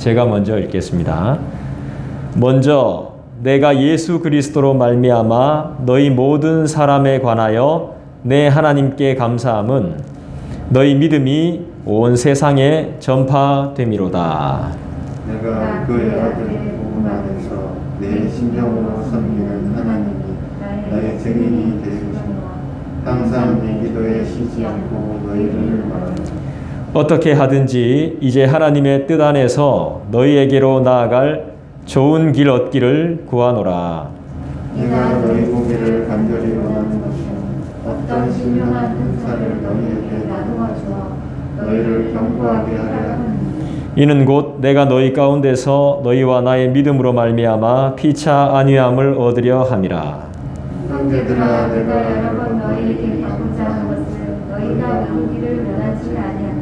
제가 먼저 읽겠습니다. 먼저 내가 예수 그리스도로 말미암아 너희 모든 사람에 관하여 내 하나님께 감사함은 너희 믿음이 온 세상에 전파됨이로다. 내가 그의 아들의 복음 안에서 내 심정으로 섬기는 하나님이 나의 증인이 되시니와 항상 내 기도에 쉬지 않고 너희를 말하노라. 어떻게 하든지 이제 하나님의 뜻 안에서 너희에게로 나아갈 좋은 길 얻기를 구하노라. 내가 너희 보기를 간절히 원하는 것은 어떤 신령한 은사를 너희에게 나누어 주어 너희를 견고하게 하려 하느니 이는 곧 내가 너희 가운데서 너희와 나의 믿음으로 말미암아 피차 안위함을 얻으려 함이라. 형제들아, 내가 여러 번 너희에게 가고자 한 것은 너희가 이루기를 원하지 아니하노니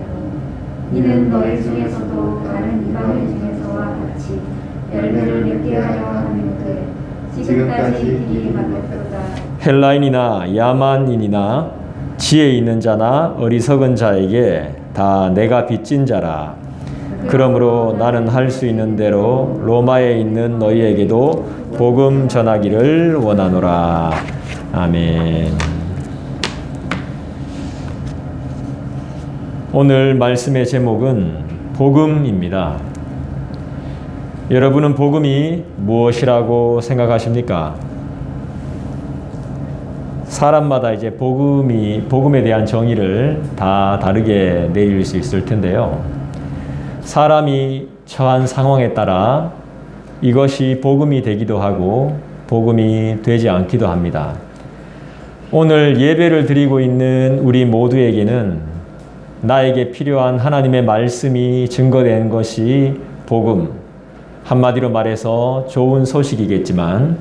이는 너희 중에서도 다른 이방인 중에서와 같이 열매를 맺게 하려 함이로되 지금까지 길이 막혔도다. 헬라인이나 야만인이나 지혜 있는 자나 어리석은 자에게 다 내가 빚진 자라. 그러므로 나는 할 수 있는 대로 로마에 있는 너희에게도 복음 전하기를 원하노라. 아멘. 오늘 말씀의 제목은 복음입니다. 여러분은 복음이 무엇이라고 생각하십니까? 사람마다 이제 복음에 대한 정의를 다 다르게 내릴 수 있을 텐데요. 사람이 처한 상황에 따라 이것이 복음이 되기도 하고 복음이 되지 않기도 합니다. 오늘 예배를 드리고 있는 우리 모두에게는 나에게 필요한 하나님의 말씀이 증거된 것이 복음, 한마디로 말해서 좋은 소식이겠지만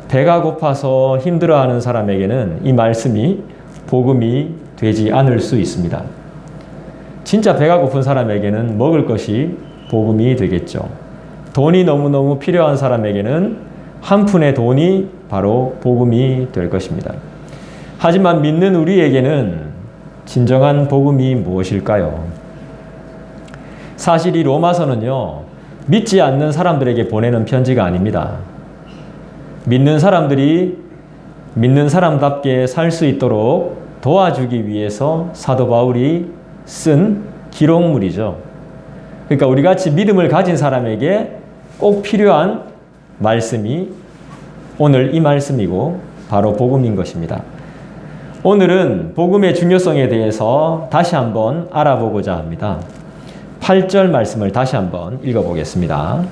배가 고파서 힘들어하는 사람에게는 이 말씀이 복음이 되지 않을 수 있습니다. 진짜 배가 고픈 사람에게는 먹을 것이 복음이 되겠죠. 돈이 너무너무 필요한 사람에게는 한 푼의 돈이 바로 복음이 될 것입니다. 하지만 믿는 우리에게는 진정한 복음이 무엇일까요? 사실 이 로마서는요, 믿지 않는 사람들에게 보내는 편지가 아닙니다. 믿는 사람들이 믿는 사람답게 살 수 있도록 도와주기 위해서 사도 바울이 쓴 기록물이죠. 그러니까 우리 같이 믿음을 가진 사람에게 꼭 필요한 말씀이 오늘 이 말씀이고 바로 복음인 것입니다. 오늘은 복음의 중요성에 대해서 다시 한번 알아보고자 합니다. 8절 말씀을 다시 한번 읽어보겠습니다.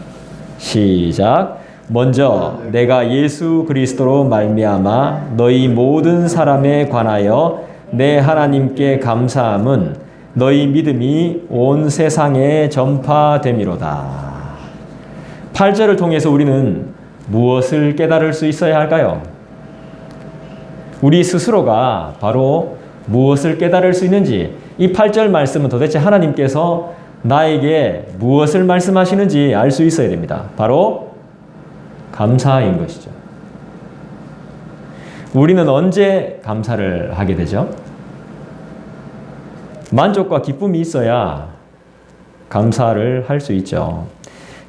시작. 먼저 내가 예수 그리스도로 말미암아 너희 모든 사람에 관하여 내 하나님께 감사함은 너희 믿음이 온 세상에 전파됨이로다. 8절을 통해서 우리는 무엇을 깨달을 수 있어야 할까요? 우리 스스로가 바로 무엇을 깨달을 수 있는지, 이 8절 말씀은 도대체 하나님께서 나에게 무엇을 말씀하시는지 알 수 있어야 됩니다. 바로 감사인 것이죠. 우리는 언제 감사를 하게 되죠? 만족과 기쁨이 있어야 감사를 할 수 있죠.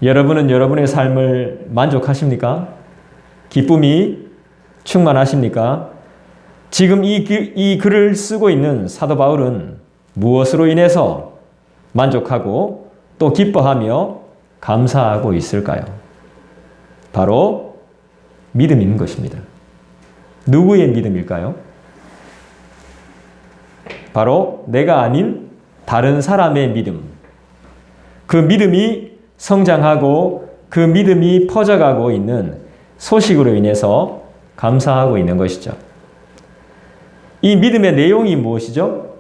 여러분은 여러분의 삶을 만족하십니까? 기쁨이 충만하십니까? 지금 이 글을 쓰고 있는 사도 바울은 무엇으로 인해서 만족하고 또 기뻐하며 감사하고 있을까요? 바로 믿음인 것입니다. 누구의 믿음일까요? 바로 내가 아닌 다른 사람의 믿음. 그 믿음이 성장하고 그 믿음이 퍼져가고 있는 소식으로 인해서 감사하고 있는 것이죠. 이 믿음의 내용이 무엇이죠?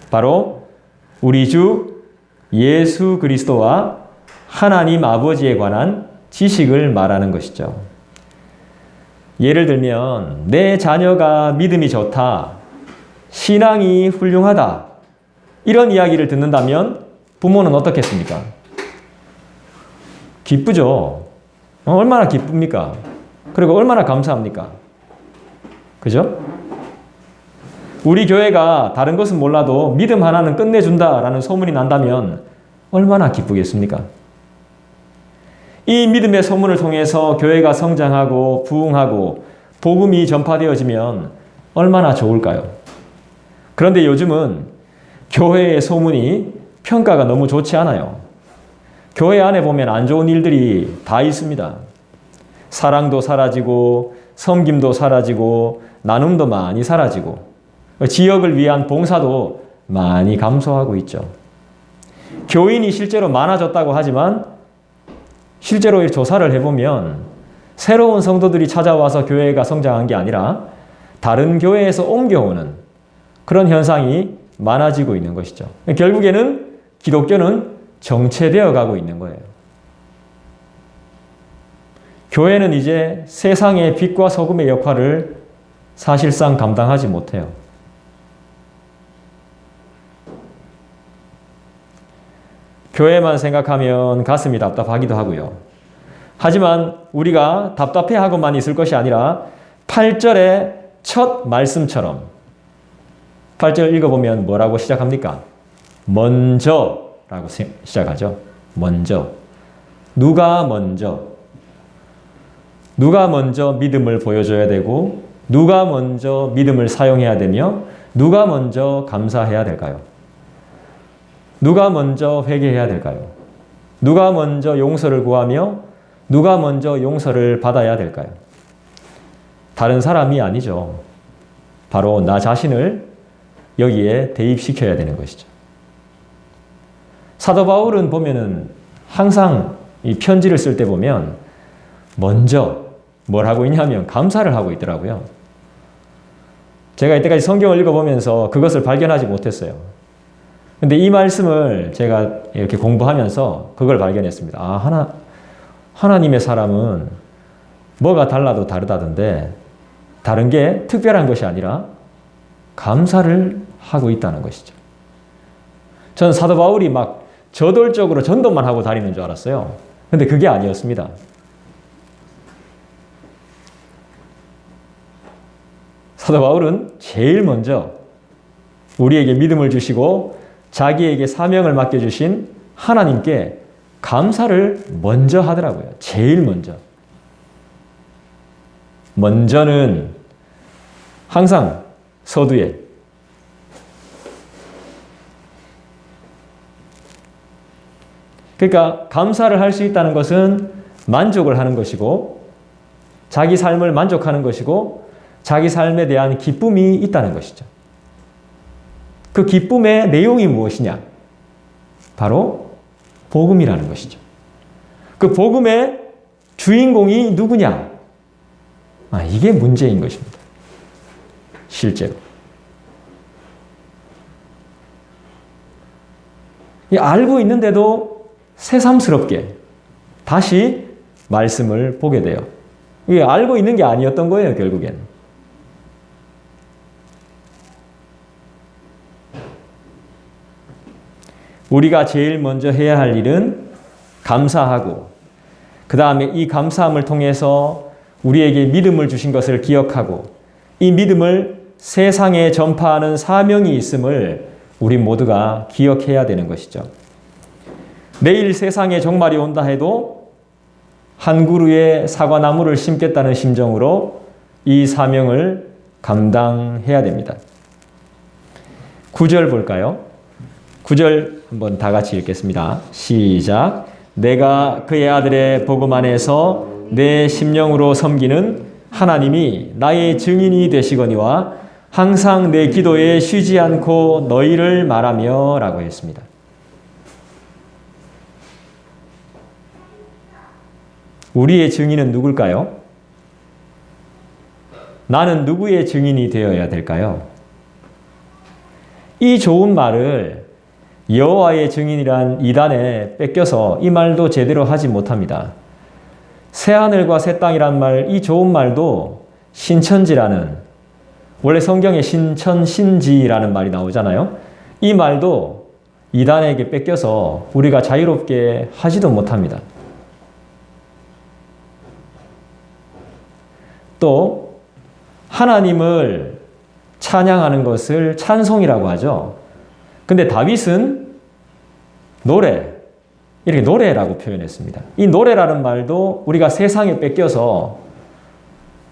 바로 우리 주 예수 그리스도와 하나님 아버지에 관한 지식을 말하는 것이죠. 예를 들면 내 자녀가 믿음이 좋다, 신앙이 훌륭하다, 이런 이야기를 듣는다면 부모는 어떻겠습니까? 기쁘죠. 얼마나 기쁩니까? 그리고 얼마나 감사합니까? 그죠? 우리 교회가 다른 것은 몰라도 믿음 하나는 끝내준다라는 소문이 난다면 얼마나 기쁘겠습니까? 이 믿음의 소문을 통해서 교회가 성장하고 부흥하고 복음이 전파되어지면 얼마나 좋을까요? 그런데 요즘은 교회의 소문이 평가가 너무 좋지 않아요. 교회 안에 보면 안 좋은 일들이 다 있습니다. 사랑도 사라지고 섬김도 사라지고 나눔도 많이 사라지고 지역을 위한 봉사도 많이 감소하고 있죠. 교인이 실제로 많아졌다고 하지만 실제로 조사를 해보면 새로운 성도들이 찾아와서 교회가 성장한 게 아니라 다른 교회에서 옮겨오는 그런 현상이 많아지고 있는 것이죠. 결국에는 기독교는 정체되어 가고 있는 거예요. 교회는 이제 세상의 빛과 소금의 역할을 사실상 감당하지 못해요. 교회만 생각하면 가슴이 답답하기도 하고요. 하지만 우리가 답답해하고만 있을 것이 아니라 8절의 첫 말씀처럼 8절 읽어보면 뭐라고 시작합니까? 먼저라고 시작하죠. 먼저. 누가 먼저 믿음을 보여줘야 되고 누가 먼저 믿음을 사용해야 되며 누가 먼저 감사해야 될까요? 누가 먼저 회개해야 될까요? 누가 먼저 용서를 구하며 누가 먼저 용서를 받아야 될까요? 다른 사람이 아니죠. 바로 나 자신을 여기에 대입시켜야 되는 것이죠. 사도 바울은 보면은 항상 이 편지를 쓸 때 보면 먼저 뭘 하고 있냐면 감사를 하고 있더라고요. 제가 이때까지 성경을 읽어보면서 그것을 발견하지 못했어요. 근데 이 말씀을 제가 이렇게 공부하면서 그걸 발견했습니다. 하나님의 사람은 뭐가 달라도 다르다던데 다른 게 특별한 것이 아니라 감사를 하고 있다는 것이죠. 저는 사도 바울이 막 저돌적으로 전도만 하고 다니는 줄 알았어요. 근데 그게 아니었습니다. 사도 바울은 제일 먼저 우리에게 믿음을 주시고 자기에게 사명을 맡겨주신 하나님께 감사를 먼저 하더라고요. 제일 먼저. 먼저는 항상 서두에 그러니까 감사를 할 수 있다는 것은 만족을 하는 것이고 자기 삶을 만족하는 것이고 자기 삶에 대한 기쁨이 있다는 것이죠. 그 기쁨의 내용이 무엇이냐? 바로 복음이라는 것이죠. 그 복음의 주인공이 누구냐? 이게 문제인 것입니다. 실제로. 알고 있는데도 새삼스럽게 다시 말씀을 보게 돼요. 이게 알고 있는 게 아니었던 거예요, 결국엔. 우리가 제일 먼저 해야 할 일은 감사하고 그 다음에 이 감사함을 통해서 우리에게 믿음을 주신 것을 기억하고 이 믿음을 세상에 전파하는 사명이 있음을 우리 모두가 기억해야 되는 것이죠. 내일 세상에 종말이 온다 해도 한 그루의 사과나무를 심겠다는 심정으로 이 사명을 감당해야 됩니다. 9절 볼까요? 9절 한번 다 같이 읽겠습니다. 시작. 내가 그의 아들의 복음 안에서 내 심령으로 섬기는 하나님이 나의 증인이 되시거니와 항상 내 기도에 쉬지 않고 너희를 말하며 라고 했습니다. 우리의 증인은 누굴까요? 나는 누구의 증인이 되어야 될까요? 이 좋은 말을 여호와의 증인이란 이단에 뺏겨서 이 말도 제대로 하지 못합니다. 새하늘과 새 땅이란 말, 이 좋은 말도 신천지라는, 원래 성경에 신천신지라는 말이 나오잖아요. 이 말도 이단에게 뺏겨서 우리가 자유롭게 하지도 못합니다. 또 하나님을 찬양하는 것을 찬송이라고 하죠. 근데 다윗은 노래, 이렇게 노래라고 표현했습니다. 이 노래라는 말도 우리가 세상에 뺏겨서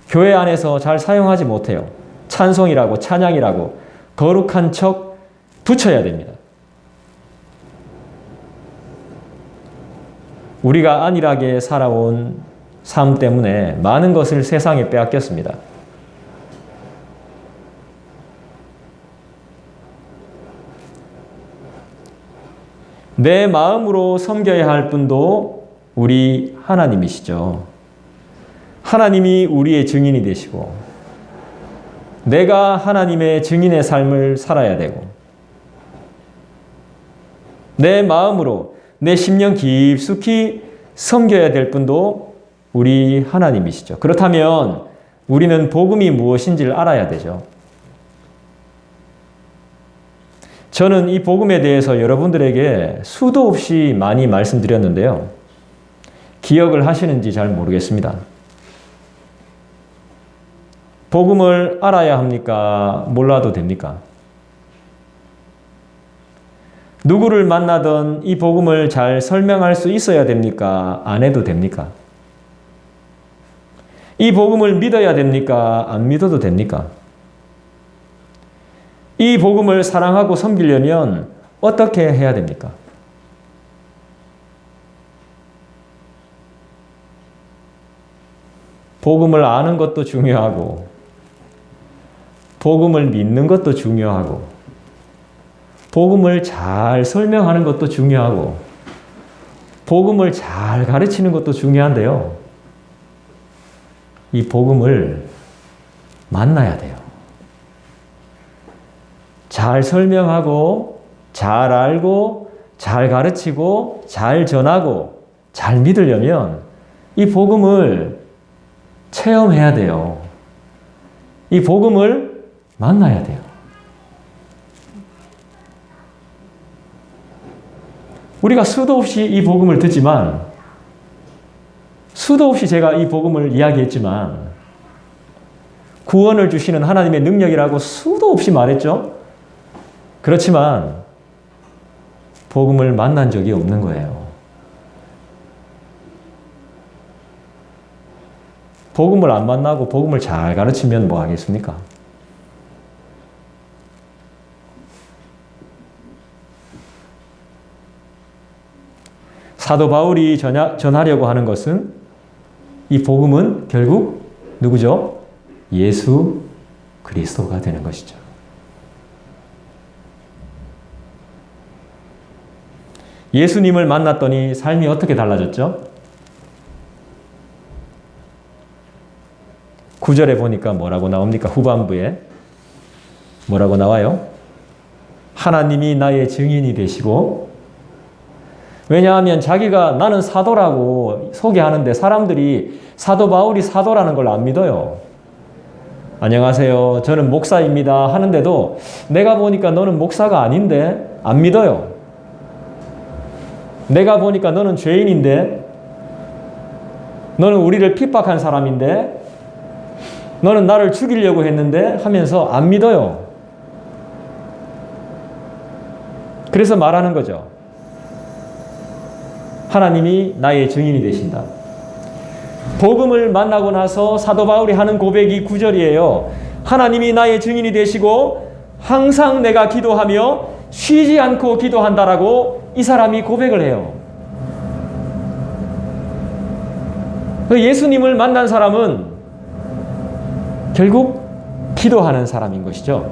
교회 안에서 잘 사용하지 못해요. 찬송이라고 찬양이라고 거룩한 척 붙여야 됩니다. 우리가 안일하게 살아온 삶 때문에 많은 것을 세상에 빼앗겼습니다. 내 마음으로 섬겨야 할 분도 우리 하나님이시죠. 하나님이 우리의 증인이 되시고 내가 하나님의 증인의 삶을 살아야 되고 내 마음으로 내 심령 깊숙이 섬겨야 될 분도 우리 하나님이시죠. 그렇다면 우리는 복음이 무엇인지를 알아야 되죠. 저는 이 복음에 대해서 여러분들에게 수도 없이 많이 말씀드렸는데요. 기억을 하시는지 잘 모르겠습니다. 복음을 알아야 합니까? 몰라도 됩니까? 누구를 만나든 이 복음을 잘 설명할 수 있어야 됩니까? 안 해도 됩니까? 이 복음을 믿어야 됩니까? 안 믿어도 됩니까? 이 복음을 사랑하고 섬기려면 어떻게 해야 됩니까? 복음을 아는 것도 중요하고 복음을 믿는 것도 중요하고 복음을 잘 설명하는 것도 중요하고 복음을 잘 가르치는 것도 중요한데요. 이 복음을 만나야 돼요. 잘 설명하고 잘 알고 잘 가르치고 잘 전하고 잘 믿으려면 이 복음을 체험해야 돼요. 이 복음을 만나야 돼요. 우리가 수도 없이 이 복음을 듣지만 수도 없이 제가 이 복음을 이야기했지만 구원을 주시는 하나님의 능력이라고 수도 없이 말했죠. 그렇지만 복음을 만난 적이 없는 거예요. 복음을 안 만나고 복음을 잘 가르치면 뭐 하겠습니까? 사도 바울이 전하려고 하는 것은 이 복음은 결국 누구죠? 예수 그리스도가 되는 것이죠. 예수님을 만났더니 삶이 어떻게 달라졌죠? 9절에 보니까 뭐라고 나옵니까? 후반부에 뭐라고 나와요? 하나님이 나의 증인이 되시고, 왜냐하면 자기가 나는 사도라고 소개하는데 사람들이 사도 바울이 사도라는 걸 안 믿어요. 안녕하세요, 저는 목사입니다 하는데도 내가 보니까 너는 목사가 아닌데 안 믿어요. 내가 보니까 너는 죄인인데, 너는 우리를 핍박한 사람인데, 너는 나를 죽이려고 했는데 하면서 안 믿어요. 그래서 말하는 거죠. 하나님이 나의 증인이 되신다. 복음을 만나고 나서 사도 바울이 하는 고백이 9절이에요. 하나님이 나의 증인이 되시고 항상 내가 기도하며 쉬지 않고 기도한다라고 이 사람이 고백을 해요. 예수님을 만난 사람은 결국 기도하는 사람인 것이죠.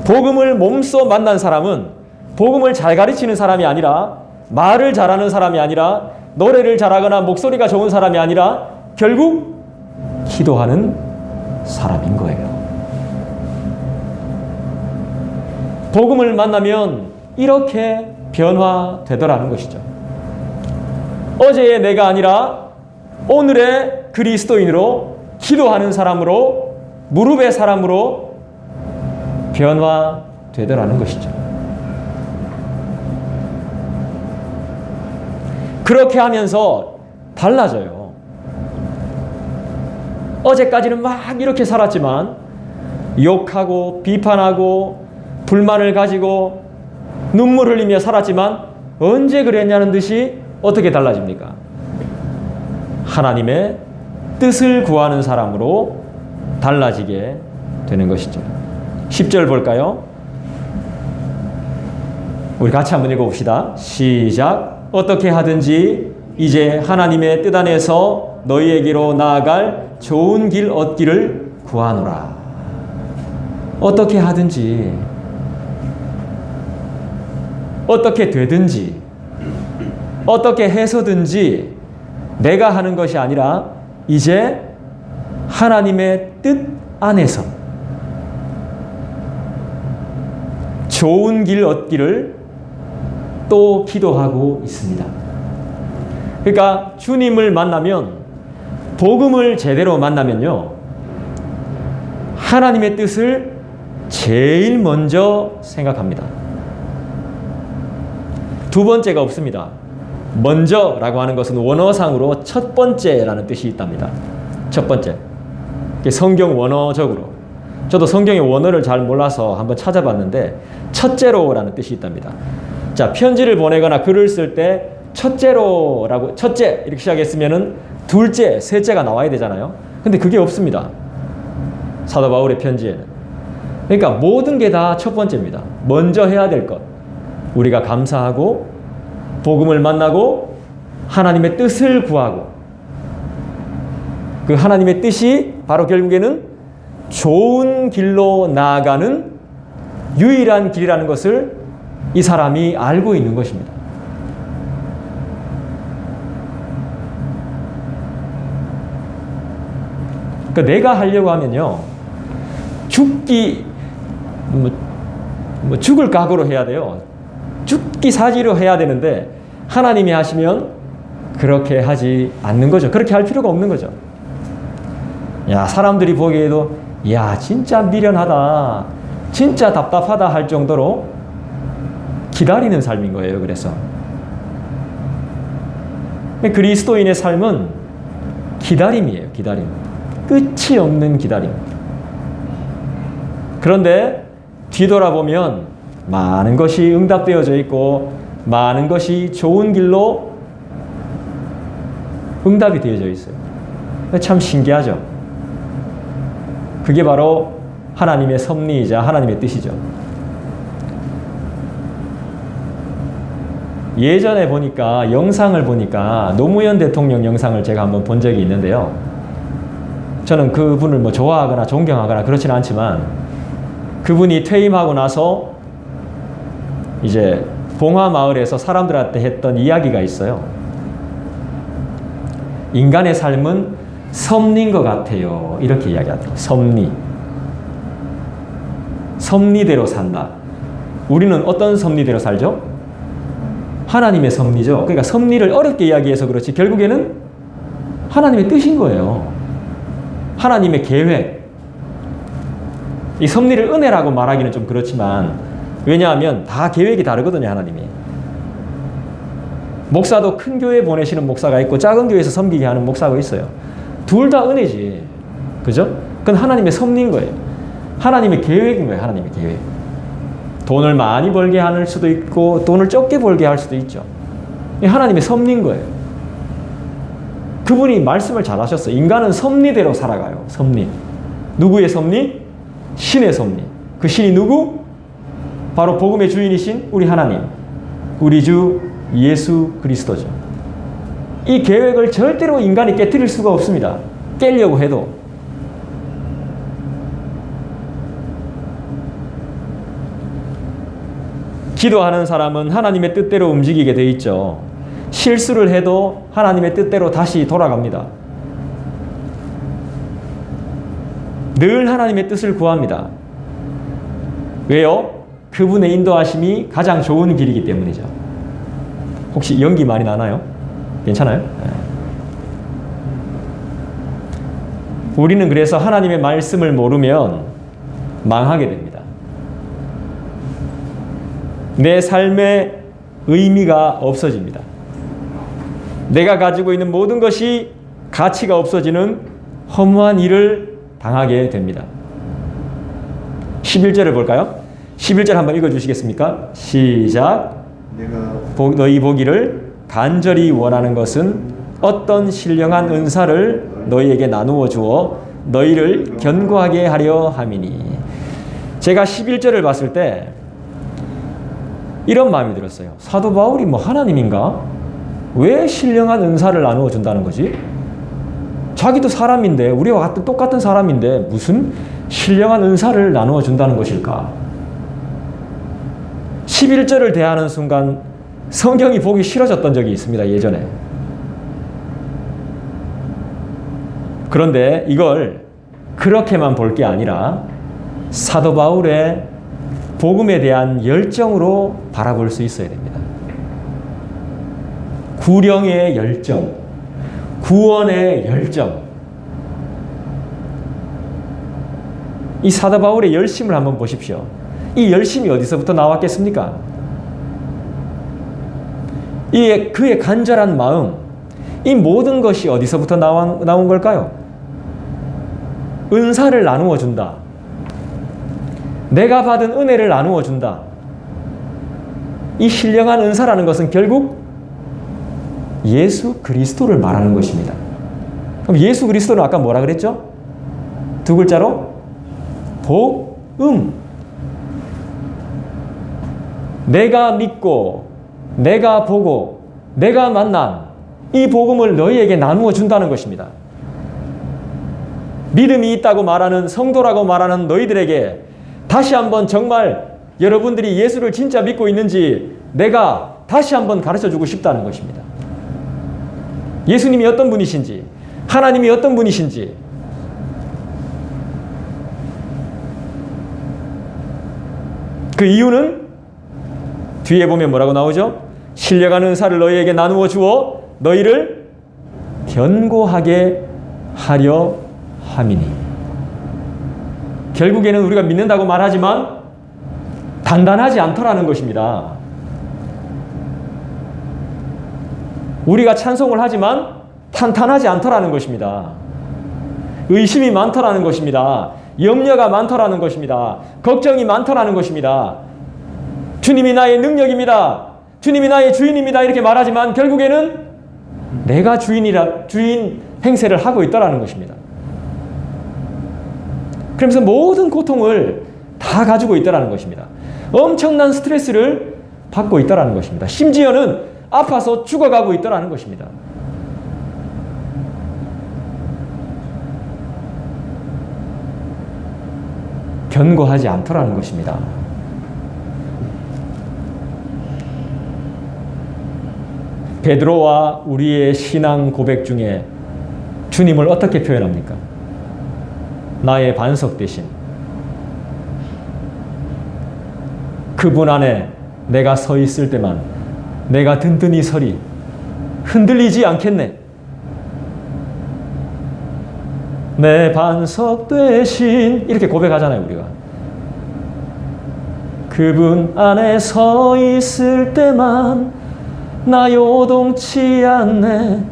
복음을 몸소 만난 사람은 복음을 잘 가르치는 사람이 아니라, 말을 잘하는 사람이 아니라, 노래를 잘하거나 목소리가 좋은 사람이 아니라 결국 기도하는 사람인 거예요. 복음을 만나면 이렇게 변화되더라는 것이죠. 어제의 내가 아니라 오늘의 그리스도인으로, 기도하는 사람으로, 무릎의 사람으로 변화되더라는 것이죠. 그렇게 하면서 달라져요. 어제까지는 막 이렇게 살았지만 욕하고 비판하고 불만을 가지고 눈물 흘리며 살았지만 언제 그랬냐는 듯이 어떻게 달라집니까? 하나님의 뜻을 구하는 사람으로 달라지게 되는 것이죠. 10절 볼까요? 우리 같이 한번 읽어봅시다. 시작. 어떻게 하든지 이제 하나님의 뜻 안에서 너희에게로 나아갈 좋은 길 얻기를 구하노라. 어떻게 하든지, 어떻게 되든지, 어떻게 해서든지 내가 하는 것이 아니라 이제 하나님의 뜻 안에서 좋은 길 얻기를 또 기도하고 있습니다. 그러니까 주님을 만나면, 복음을 제대로 만나면요, 하나님의 뜻을 제일 먼저 생각합니다. 두 번째가 없습니다. 먼저라고 하는 것은 원어상으로 첫 번째라는 뜻이 있답니다. 첫 번째. 성경 원어적으로. 저도 성경의 원어를 잘 몰라서 한번 찾아봤는데 첫째로라는 뜻이 있답니다. 자, 편지를 보내거나 글을 쓸 때 첫째로라고, 첫째 이렇게 시작했으면은 둘째, 셋째가 나와야 되잖아요. 근데 그게 없습니다. 사도 바울의 편지에는. 그러니까 모든 게 다 첫 번째입니다. 먼저 해야 될 것. 우리가 감사하고 복음을 만나고 하나님의 뜻을 구하고, 그 하나님의 뜻이 바로 결국에는 좋은 길로 나아가는 유일한 길이라는 것을 이 사람이 알고 있는 것입니다. 그러니까 내가 하려고 하면요, 죽을 각오로 해야 돼요. 죽기 사지로 해야 되는데 하나님이 하시면 그렇게 하지 않는 거죠. 그렇게 할 필요가 없는 거죠. 야, 사람들이 보기에도 야, 진짜 미련하다, 진짜 답답하다 할 정도로 기다리는 삶인 거예요. 그래서 그리스도인의 삶은 기다림이에요. 기다림. 끝이 없는 기다림. 그런데 뒤돌아보면 많은 것이 응답되어져 있고 많은 것이 좋은 길로 응답이 되어져 있어요. 참 신기하죠. 그게 바로 하나님의 섭리이자 하나님의 뜻이죠. 예전에 보니까, 영상을 보니까 노무현 대통령 영상을 제가 한번 본 적이 있는데요. 저는 그분을 뭐 좋아하거나 존경하거나 그렇지는 않지만 그분이 퇴임하고 나서 이제 봉화마을에서 사람들한테 했던 이야기가 있어요. 인간의 삶은 섭리인 것 같아요. 이렇게 이야기하더라고요. 섭리. 섭리대로 산다. 우리는 어떤 섭리대로 살죠? 하나님의 섭리죠. 그러니까 섭리를 어렵게 이야기해서 그렇지 결국에는 하나님의 뜻인 거예요. 하나님의 계획. 이 섭리를 은혜라고 말하기는 좀 그렇지만, 왜냐하면 다 계획이 다르거든요. 하나님이. 목사도 큰 교회 보내시는 목사가 있고 작은 교회에서 섬기게 하는 목사가 있어요. 둘 다 은혜지. 그죠? 그건 하나님의 섭리인 거예요. 하나님의 계획인 거예요. 하나님의 계획. 돈을 많이 벌게 할 수도 있고 돈을 적게 벌게 할 수도 있죠. 하나님의 섭리인 거예요. 그분이 말씀을 잘 하셨어요. 인간은 섭리대로 살아가요. 섭리. 누구의 섭리? 신의 섭리. 그 신이 누구? 바로 복음의 주인이신 우리 하나님, 우리 주 예수 그리스도죠. 이 계획을 절대로 인간이 깨트릴 수가 없습니다. 깨려고 해도. 기도하는 사람은 하나님의 뜻대로 움직이게 돼 있죠. 실수를 해도 하나님의 뜻대로 다시 돌아갑니다. 늘 하나님의 뜻을 구합니다. 왜요? 그분의 인도하심이 가장 좋은 길이기 때문이죠. 혹시 연기 많이 나나요? 괜찮아요? 네. 우리는 그래서 하나님의 말씀을 모르면 망하게 됩니다. 내 삶의 의미가 없어집니다. 내가 가지고 있는 모든 것이 가치가 없어지는 허무한 일을 당하게 됩니다. 11절을 볼까요? 11절 한번 읽어주시겠습니까? 시작. 너희 보기를 간절히 원하는 것은 어떤 신령한 은사를 너희에게 나누어 주어 너희를 견고하게 하려 함이니. 제가 11절을 봤을 때 이런 마음이 들었어요. 사도 바울이 뭐 하나님인가? 왜 신령한 은사를 나누어 준다는 거지? 자기도 사람인데, 우리와 똑같은 사람인데 무슨 신령한 은사를 나누어 준다는 것일까? 11절을 대하는 순간 성경이 보기 싫어졌던 적이 있습니다, 예전에. 그런데 이걸 그렇게만 볼 게 아니라 사도 바울의 복음에 대한 열정으로 바라볼 수 있어야 됩니다. 구령의 열정, 구원의 열정. 이 사도 바울의 열심을 한번 보십시오. 이 열심이 어디서부터 나왔겠습니까? 그의 간절한 마음, 이 모든 것이 어디서부터 나온 걸까요? 은사를 나누어 준다. 내가 받은 은혜를 나누어 준다. 이 신령한 은사라는 것은 결국 예수 그리스도를 말하는 것입니다. 그럼 예수 그리스도는 아까 뭐라 그랬죠? 두 글자로 복음. 내가 믿고 내가 보고 내가 만난 이 복음을 너희에게 나누어 준다는 것입니다. 믿음이 있다고 말하는 성도라고 말하는 너희들에게 다시 한번 정말 여러분들이 예수를 진짜 믿고 있는지 내가 다시 한번 가르쳐 주고 싶다는 것입니다. 예수님이 어떤 분이신지, 하나님이 어떤 분이신지. 그 이유는 뒤에 보면 뭐라고 나오죠? 신령한 은사를 너희에게 나누어 주어 너희를 견고하게 하려 함이니. 결국에는 우리가 믿는다고 말하지만 단단하지 않더라는 것입니다. 우리가 찬송을 하지만 탄탄하지 않더라는 것입니다. 의심이 많더라는 것입니다. 염려가 많더라는 것입니다. 걱정이 많더라는 것입니다. 주님이 나의 능력입니다. 주님이 나의 주인입니다. 이렇게 말하지만 결국에는 내가 주인 행세를 하고 있다라는 것입니다. 그러면서 모든 고통을 다 가지고 있다라는 것입니다. 엄청난 스트레스를 받고 있다라는 것입니다. 심지어는 아파서 죽어가고 있다라는 것입니다. 견고하지 않더라는 것입니다. 베드로와 우리의 신앙 고백 중에 주님을 어떻게 표현합니까? 나의 반석 대신 그분 안에 내가 서 있을 때만 내가 든든히 서리 흔들리지 않겠네. 내 반석 대신 이렇게 고백하잖아요, 우리가. 그분 안에 서 있을 때만 나 요동치 않네.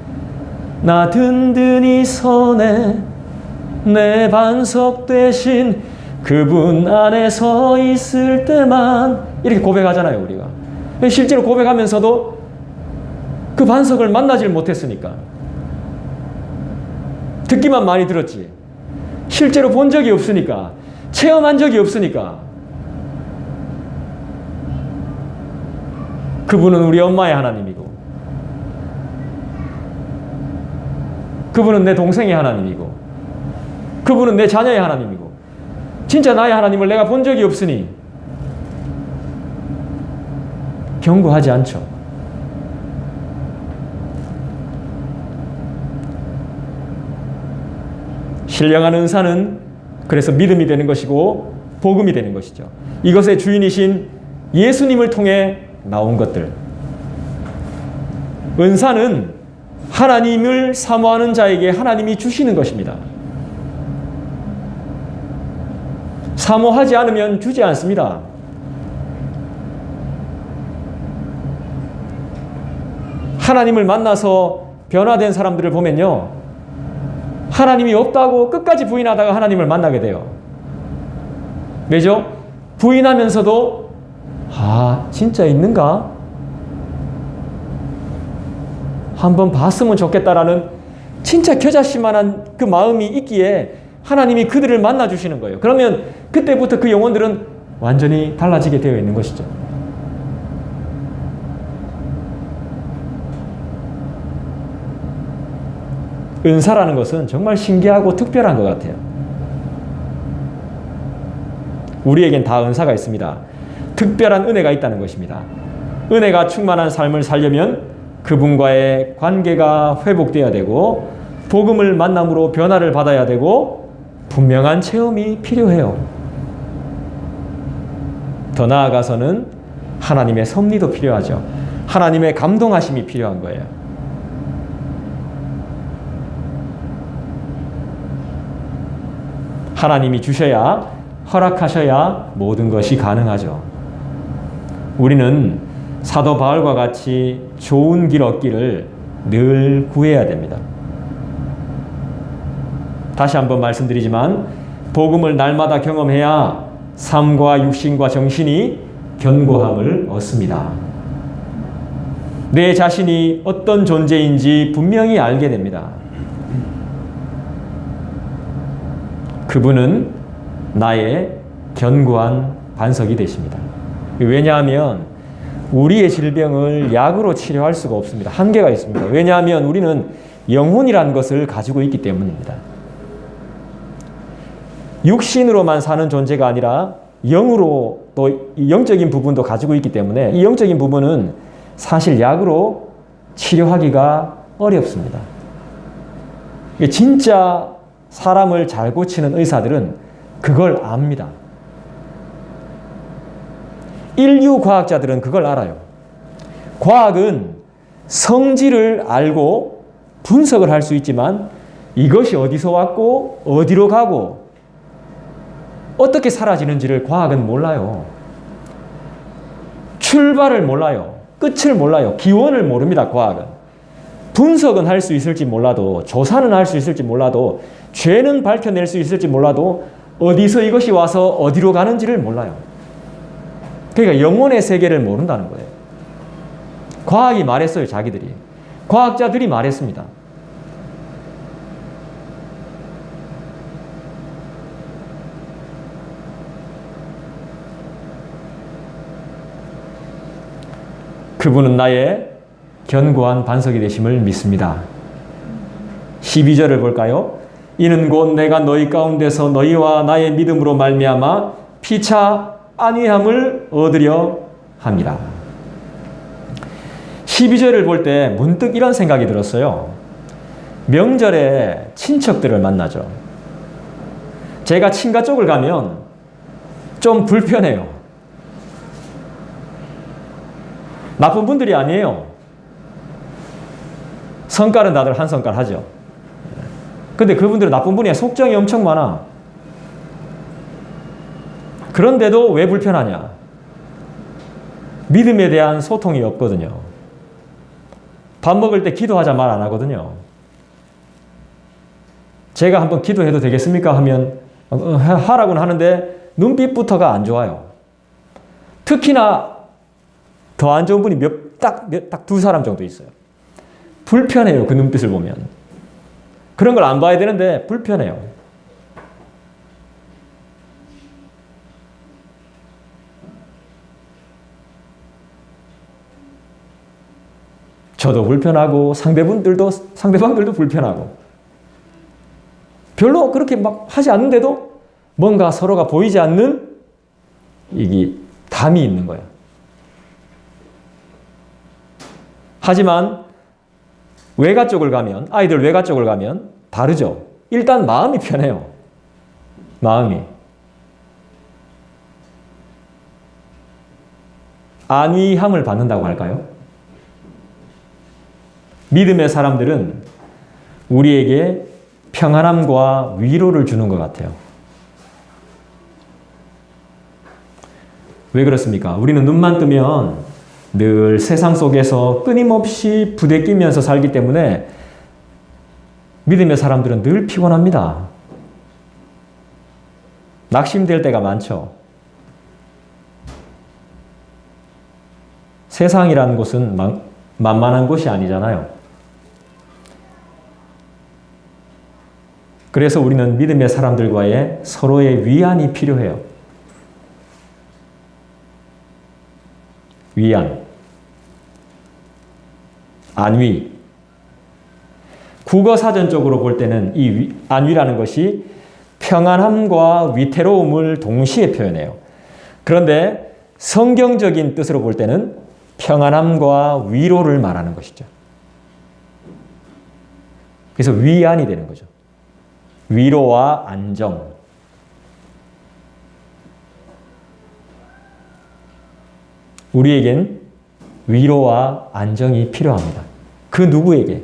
나 든든히 서네. 내 반석 대신 그분 안에 서 있을 때만 이렇게 고백하잖아요, 우리가. 실제로 고백하면서도 그 반석을 만나질 못했으니까. 듣기만 많이 들었지. 실제로 본 적이 없으니까. 체험한 적이 없으니까. 그분은 우리 엄마의 하나님이고 그분은 내 동생의 하나님이고 그분은 내 자녀의 하나님이고 진짜 나의 하나님을 내가 본 적이 없으니 견고하지 않죠. 신령한 은사는 그래서 믿음이 되는 것이고 복음이 되는 것이죠. 이것의 주인이신 예수님을 통해 나온 것들. 은사는 하나님을 사모하는 자에게 하나님이 주시는 것입니다. 사모하지 않으면 주지 않습니다. 하나님을 만나서 변화된 사람들을 보면요, 하나님이 없다고 끝까지 부인하다가 하나님을 만나게 돼요. 왜죠? 부인하면서도 진짜 있는가? 한번 봤으면 좋겠다라는 진짜 겨자씨만한 그 마음이 있기에 하나님이 그들을 만나주시는 거예요. 그러면 그때부터 그 영혼들은 완전히 달라지게 되어 있는 것이죠. 은사라는 것은 정말 신기하고 특별한 것 같아요. 우리에겐 다 은사가 있습니다. 특별한 은혜가 있다는 것입니다. 은혜가 충만한 삶을 살려면 그분과의 관계가 회복되어야 되고 복음을 만남으로 변화를 받아야 되고 분명한 체험이 필요해요. 더 나아가서는 하나님의 섭리도 필요하죠. 하나님의 감동하심이 필요한 거예요. 하나님이 주셔야, 허락하셔야 모든 것이 가능하죠. 우리는 사도 바울과 같이 좋은 길 얻기를 늘 구해야 됩니다. 다시 한번 말씀드리지만 복음을 날마다 경험해야 삶과 육신과 정신이 견고함을 얻습니다. 내 자신이 어떤 존재인지 분명히 알게 됩니다. 그분은 나의 견고한 반석이 되십니다. 왜냐하면 우리의 질병을 약으로 치료할 수가 없습니다. 한계가 있습니다. 왜냐하면 우리는 영혼이라는 것을 가지고 있기 때문입니다. 육신으로만 사는 존재가 아니라 영으로 또 영적인 부분도 가지고 있기 때문에 이 영적인 부분은 사실 약으로 치료하기가 어렵습니다. 진짜 사람을 잘 고치는 의사들은 그걸 압니다. 인류 과학자들은 그걸 알아요. 과학은 성질을 알고 분석을 할 수 있지만 이것이 어디서 왔고 어디로 가고 어떻게 사라지는지를 과학은 몰라요. 출발을 몰라요. 끝을 몰라요. 기원을 모릅니다. 과학은. 분석은 할 수 있을지 몰라도 조사는 할 수 있을지 몰라도 죄는 밝혀낼 수 있을지 몰라도 어디서 이것이 와서 어디로 가는지를 몰라요. 그러니까 영혼의 세계를 모른다는 거예요. 과학이 말했어요. 자기들이. 과학자들이 말했습니다. 그분은 나의 견고한 반석이 되심을 믿습니다. 12절을 볼까요? 이는 곧 내가 너희 가운데서 너희와 나의 믿음으로 말미암아 피차 안위함을 얻으려 합니다. 12절을 볼 때 문득 이런 생각이 들었어요. 명절에 친척들을 만나죠. 제가 친가 쪽을 가면 좀 불편해요. 나쁜 분들이 아니에요. 성깔은 다들 한 성깔 하죠. 근데 그분들은 나쁜 분이야. 속정이 엄청 많아. 그런데도 왜 불편하냐? 믿음에 대한 소통이 없거든요. 밥 먹을 때 기도하자 말 안 하거든요. 제가 한번 기도해도 되겠습니까? 하면 하라고는 하는데 눈빛부터가 안 좋아요. 특히나 더 안 좋은 분이 딱 두 사람 정도 있어요. 불편해요. 그 눈빛을 보면. 그런 걸 안 봐야 되는데 불편해요. 저도 불편하고 상대방들도 불편하고 별로 그렇게 막 하지 않는데도 뭔가 서로가 보이지 않는 이게 담이 있는 거예요. 하지만 외가 쪽을 가면, 아이들 외가 쪽을 가면 다르죠. 일단 마음이 편해요. 마음이. 안위함을 받는다고 할까요? 믿음의 사람들은 우리에게 평안함과 위로를 주는 것 같아요. 왜 그렇습니까? 우리는 눈만 뜨면 늘 세상 속에서 끊임없이 부대끼면서 살기 때문에 믿음의 사람들은 늘 피곤합니다. 낙심될 때가 많죠. 세상이라는 곳은 만만한 곳이 아니잖아요. 그래서 우리는 믿음의 사람들과의 서로의 위안이 필요해요. 위안, 안위. 국어사전적으로 볼 때는 이 안위라는 것이 평안함과 위태로움을 동시에 표현해요. 그런데 성경적인 뜻으로 볼 때는 평안함과 위로를 말하는 것이죠. 그래서 위안이 되는 거죠. 위로와 안정. 우리에겐 위로와 안정이 필요합니다. 그 누구에게?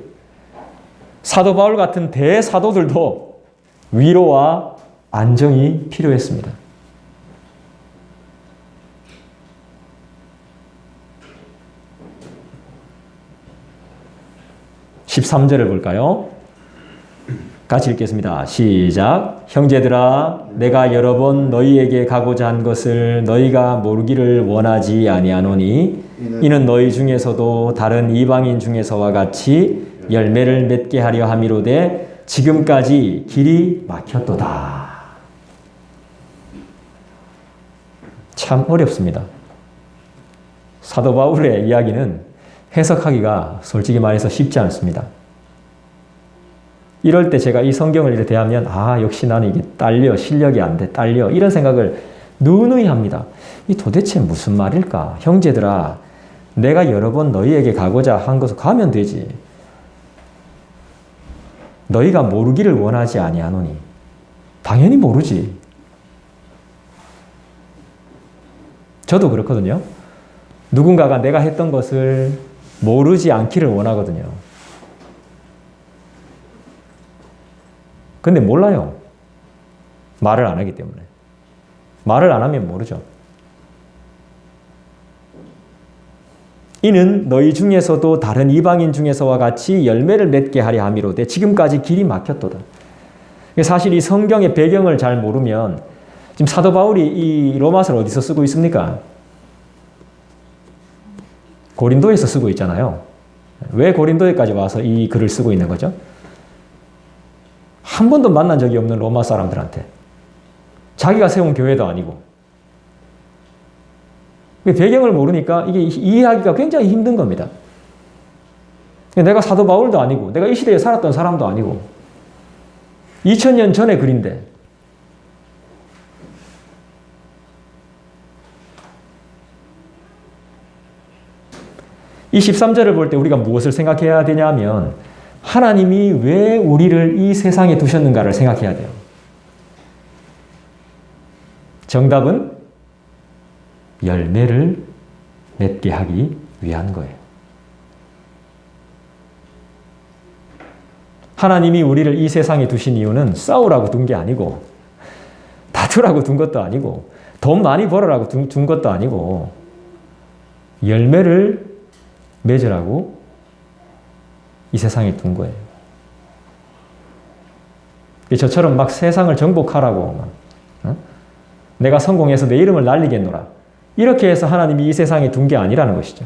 사도 바울 같은 대사도들도 위로와 안정이 필요했습니다. 13절을 볼까요? 같이 읽겠습니다. 시작. 형제들아, 내가 여러 번 너희에게 가고자 한 것을 너희가 모르기를 원하지 아니하노니 이는 너희 중에서도 다른 이방인 중에서와 같이 열매를 맺게 하려 함이로되 지금까지 길이 막혔도다. 참 어렵습니다. 사도 바울의 이야기는 해석하기가 솔직히 말해서 쉽지 않습니다. 이럴 때 제가 이 성경을 이렇게 대하면 역시 나는 이게 딸려, 실력이 안 돼, 딸려 이런 생각을 누누이 합니다. 이 도대체 무슨 말일까? 형제들아, 내가 여러 번 너희에게 가고자 한 것을 가면 되지. 너희가 모르기를 원하지 아니하노니. 당연히 모르지. 저도 그렇거든요. 누군가가 내가 했던 것을 모르지 않기를 원하거든요. 근데 몰라요. 말을 안 하기 때문에. 말을 안 하면 모르죠. 이는 너희 중에서도 다른 이방인 중에서와 같이 열매를 맺게 하려 함이로되 지금까지 길이 막혔도다. 사실 이 성경의 배경을 잘 모르면 지금 사도 바울이 이 로마서를 어디서 쓰고 있습니까? 고린도에서 쓰고 있잖아요. 왜 고린도에까지 와서 이 글을 쓰고 있는 거죠? 한 번도 만난 적이 없는 로마 사람들한테. 자기가 세운 교회도 아니고. 배경을 모르니까 이게 이해하기가 굉장히 힘든 겁니다. 내가 사도 바울도 아니고, 내가 이 시대에 살았던 사람도 아니고, 2000년 전의 글인데, 이 13절을 볼 때 우리가 무엇을 생각해야 되냐면, 하나님이 왜 우리를 이 세상에 두셨는가를 생각해야 돼요. 정답은 열매를 맺게 하기 위한 거예요. 하나님이 우리를 이 세상에 두신 이유는 싸우라고 둔 게 아니고, 다투라고 둔 것도 아니고, 돈 많이 벌으라고 둔 것도 아니고, 열매를 맺으라고 이 세상에 둔 거예요. 저처럼 막 세상을 정복하라고 내가 성공해서 내 이름을 날리겠노라 이렇게 해서 하나님이 이 세상에 둔 게 아니라는 것이죠.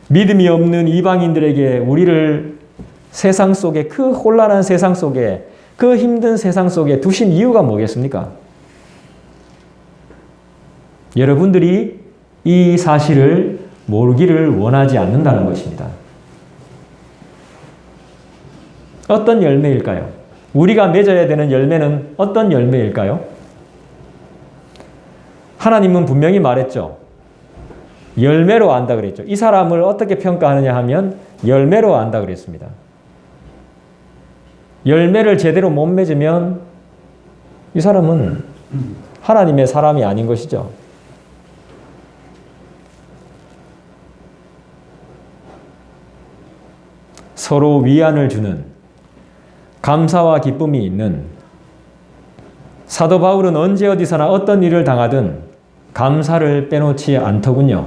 믿음이 없는 이방인들에게 우리를 세상 속에, 그 혼란한 세상 속에, 그 힘든 세상 속에 두신 이유가 뭐겠습니까? 여러분들이 이 사실을 모르기를 원하지 않는다는 것입니다. 어떤 열매일까요? 우리가 맺어야 되는 열매는 어떤 열매일까요? 하나님은 분명히 말했죠. 열매로 안다 그랬죠. 이 사람을 어떻게 평가하느냐 하면 열매로 안다 그랬습니다. 열매를 제대로 못 맺으면 이 사람은 하나님의 사람이 아닌 것이죠. 서로 위안을 주는, 감사와 기쁨이 있는, 사도 바울은 언제 어디서나 어떤 일을 당하든 감사를 빼놓지 않더군요.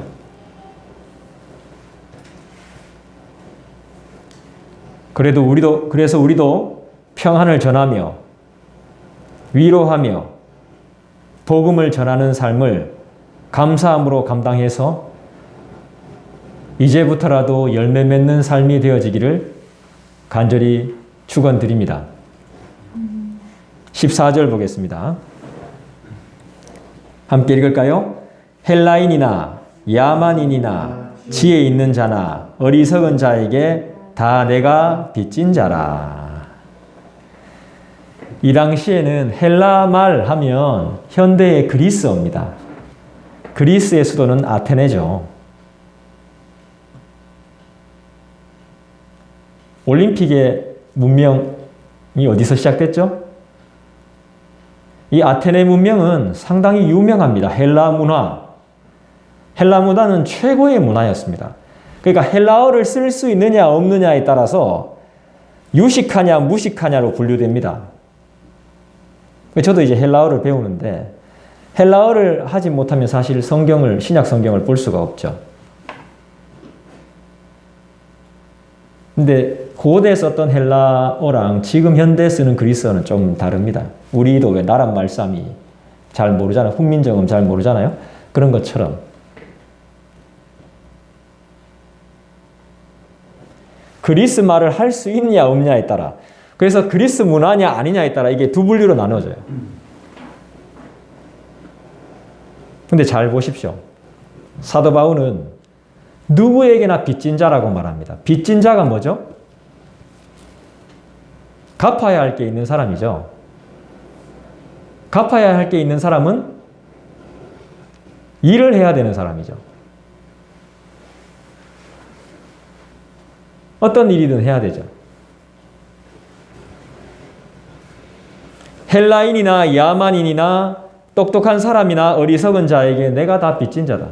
그래서 우리도 평안을 전하며 위로하며 복음을 전하는 삶을 감사함으로 감당해서 이제부터라도 열매 맺는 삶이 되어지기를 간절히 축원드립니다. 14절 보겠습니다. 함께 읽을까요? 헬라인이나 야만인이나 지혜 있는 자나 어리석은 자에게 다 내가 빚진 자라. 이 당시에는 헬라 말 하면 현대의 그리스어입니다. 그리스의 수도는 아테네죠. 올림픽의 문명이 어디서 시작됐죠? 이 아테네 문명은 상당히 유명합니다. 헬라 문화. 헬라 문화는 최고의 문화였습니다. 그러니까 헬라어를 쓸 수 있느냐 없느냐에 따라서 유식하냐 무식하냐로 분류됩니다. 저도 이제 헬라어를 배우는데 헬라어를 하지 못하면 사실 신약 성경을 볼 수가 없죠. 근데 고대 썼던 헬라어랑 지금 현대 쓰는 그리스어는 좀 다릅니다. 우리도 왜 나란 말싸미 잘 모르잖아요. 훈민정음 잘 모르잖아요. 그런 것처럼 그리스 말을 할 수 있냐 없냐에 따라, 그래서 그리스 문화냐 아니냐에 따라 이게 두 분류로 나눠져요. 근데 잘 보십시오. 사도 바울은 누구에게나 빚진 자라고 말합니다. 빚진 자가 뭐죠? 갚아야 할 게 있는 사람이죠. 갚아야 할 게 있는 사람은 일을 해야 되는 사람이죠. 어떤 일이든 해야 되죠. 헬라인이나 야만인이나 똑똑한 사람이나 어리석은 자에게 내가 다 빚진 자다.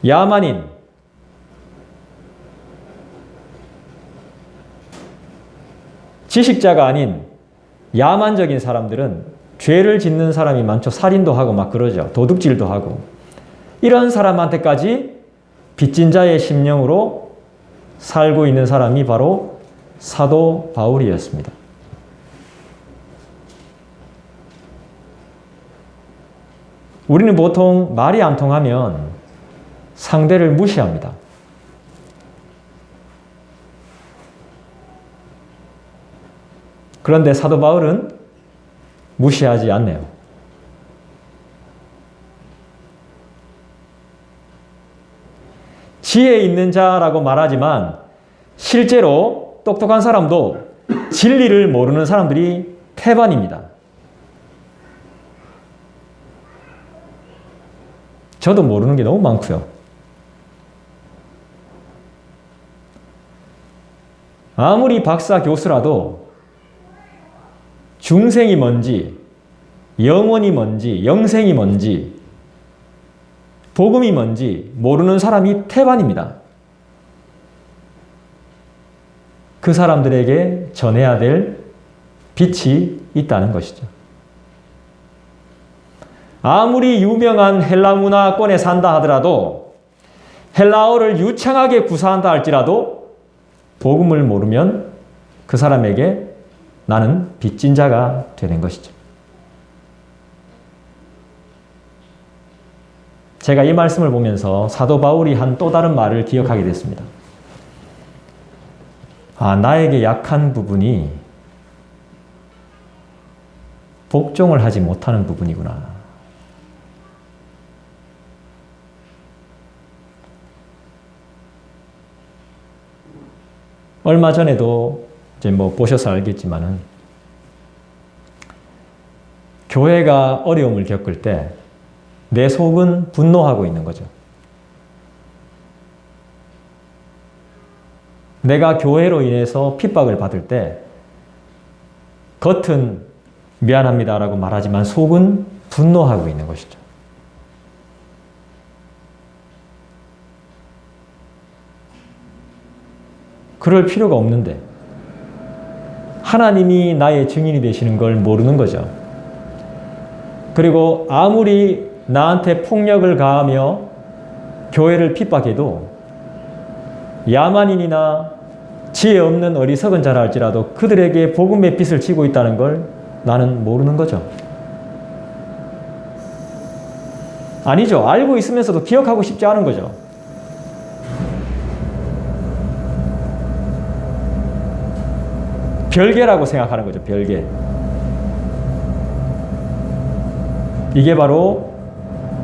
야만인, 지식자가 아닌 야만적인 사람들은 죄를 짓는 사람이 많죠. 살인도 하고 막 그러죠. 도둑질도 하고. 이런 사람한테까지 빚진 자의 심령으로 살고 있는 사람이 바로 사도 바울이었습니다. 우리는 보통 말이 안 통하면 상대를 무시합니다. 그런데 사도 바울은 무시하지 않네요. 지혜 있는 자라고 말하지만 실제로 똑똑한 사람도 진리를 모르는 사람들이 태반입니다. 저도 모르는 게 너무 많고요. 아무리 박사 교수라도 중생이 뭔지, 영원이 뭔지, 영생이 뭔지, 복음이 뭔지 모르는 사람이 태반입니다. 그 사람들에게 전해야 될 빛이 있다는 것이죠. 아무리 유명한 헬라 문화권에 산다 하더라도, 헬라어를 유창하게 구사한다 할지라도 복음을 모르면 그 사람에게 나는 빚진 자가 되는 것이죠. 제가 이 말씀을 보면서 사도 바울이 한 또 다른 말을 기억하게 됐습니다. 아, 나에게 약한 부분이 복종을 하지 못하는 부분이구나. 얼마 전에도 이제 보셔서 알겠지만은 교회가 어려움을 겪을 때 내 속은 분노하고 있는 거죠. 내가 교회로 인해서 핍박을 받을 때 겉은 미안합니다라고 말하지만 속은 분노하고 있는 것이죠. 그럴 필요가 없는데 하나님이 나의 증인이 되시는 걸 모르는 거죠. 그리고 아무리 나한테 폭력을 가하며 교회를 핍박해도 야만인이나 지혜 없는 어리석은 자라 할지라도 그들에게 복음의 빛을 치고 있다는 걸 나는 모르는 거죠. 아니죠. 알고 있으면서도 기억하고 싶지 않은 거죠. 별개라고 생각하는 거죠. 별개. 이게 바로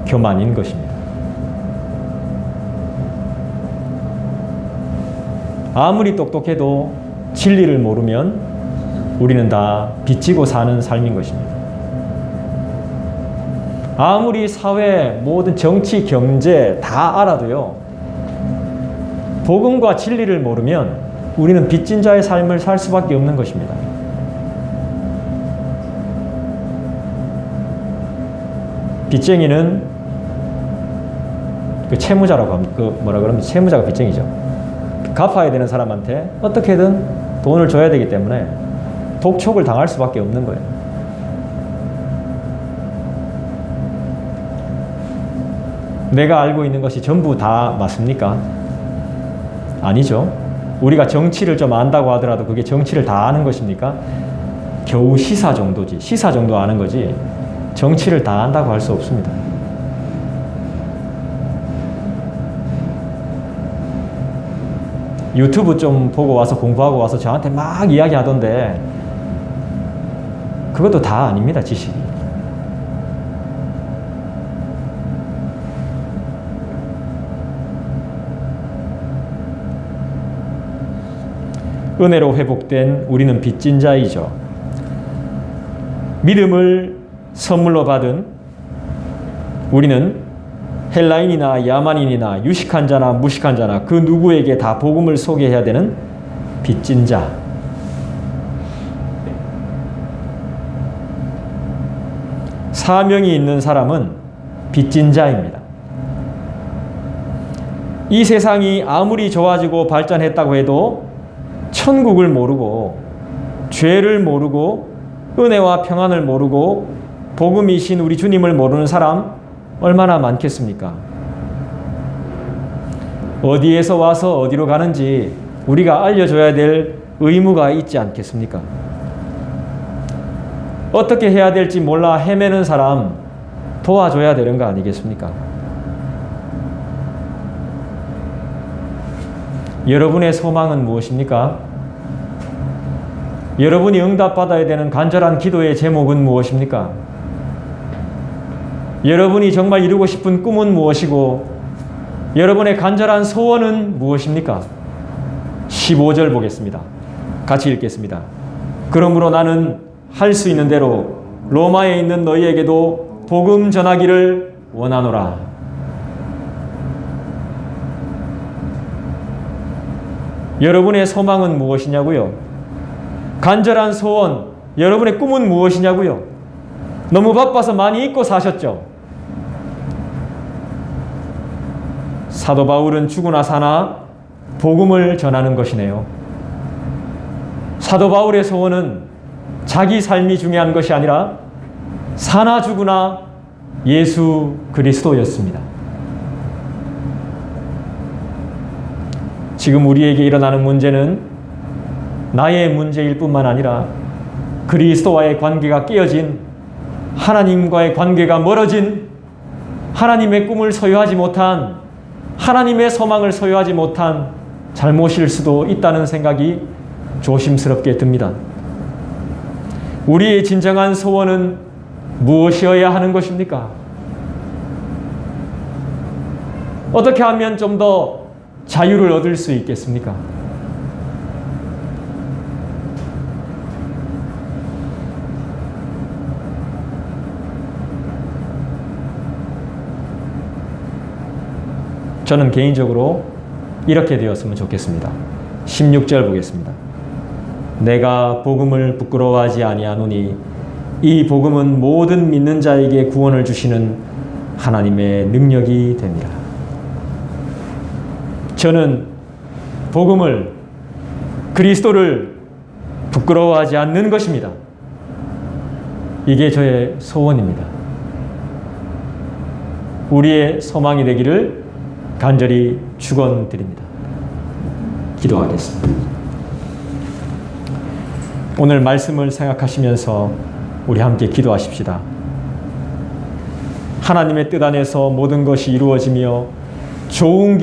교만인 것입니다. 아무리 똑똑해도 진리를 모르면 우리는 다 빚지고 사는 삶인 것입니다. 아무리 사회, 모든 정치, 경제 다 알아도요, 복음과 진리를 모르면 우리는 빚진 자의 삶을 살 수밖에 없는 것입니다. 빚쟁이는 그 채무자라고 합니다. 뭐라 그러면 채무자가 빚쟁이죠. 갚아야 되는 사람한테 어떻게든 돈을 줘야 되기 때문에 독촉을 당할 수밖에 없는 거예요. 내가 알고 있는 것이 전부 다 맞습니까? 아니죠. 우리가 정치를 좀 안다고 하더라도 그게 정치를 다 아는 것입니까? 겨우 시사 정도지. 시사 정도 아는 거지 정치를 다 안다고 할 수 없습니다. 유튜브 좀 보고 와서 공부하고 와서 저한테 막 이야기하던데 그것도 다 아닙니다. 지식이. 은혜로 회복된 우리는 빚진 자이죠. 믿음을 선물로 받은 우리는 헬라인이나 야만인이나 유식한 자나 무식한 자나 그 누구에게 다 복음을 소개해야 되는 빚진 자. 사명이 있는 사람은 빚진 자입니다. 이 세상이 아무리 좋아지고 발전했다고 해도 천국을 모르고 죄를 모르고 은혜와 평안을 모르고 복음이신 우리 주님을 모르는 사람 얼마나 많겠습니까? 어디에서 와서 어디로 가는지 우리가 알려줘야 될 의무가 있지 않겠습니까? 어떻게 해야 될지 몰라 헤매는 사람 도와줘야 되는 거 아니겠습니까? 여러분의 소망은 무엇입니까? 여러분이 응답받아야 되는 간절한 기도의 제목은 무엇입니까? 여러분이 정말 이루고 싶은 꿈은 무엇이고 여러분의 간절한 소원은 무엇입니까? 15절 보겠습니다. 같이 읽겠습니다. 그러므로 나는 할 수 있는 대로 로마에 있는 너희에게도 복음 전하기를 원하노라. 여러분의 소망은 무엇이냐고요? 간절한 소원, 여러분의 꿈은 무엇이냐고요? 너무 바빠서 많이 잊고 사셨죠? 사도 바울은 죽으나 사나 복음을 전하는 것이네요. 사도 바울의 소원은 자기 삶이 중요한 것이 아니라 사나 죽으나 예수 그리스도였습니다. 지금 우리에게 일어나는 문제는 나의 문제일 뿐만 아니라 그리스도와의 관계가 깨어진, 하나님과의 관계가 멀어진, 하나님의 꿈을 소유하지 못한, 하나님의 소망을 소유하지 못한 잘못일 수도 있다는 생각이 조심스럽게 듭니다. 우리의 진정한 소원은 무엇이어야 하는 것입니까? 어떻게 하면 좀 더 자유를 얻을 수 있겠습니까? 저는 개인적으로 이렇게 되었으면 좋겠습니다. 16절 보겠습니다. 내가 복음을 부끄러워하지 아니하노니 이 복음은 모든 믿는 자에게 구원을 주시는 하나님의 능력이 됩니다. 저는 복음을, 그리스도를 부끄러워하지 않는 것입니다. 이게 저의 소원입니다. 우리의 소망이 되기를 간절히 축원드립니다. 기도하겠습니다. 오늘 말씀을 생각하시면서 우리 함께 기도하십시다. 하나님의 뜻 안에서 모든 것이 이루어지며 좋은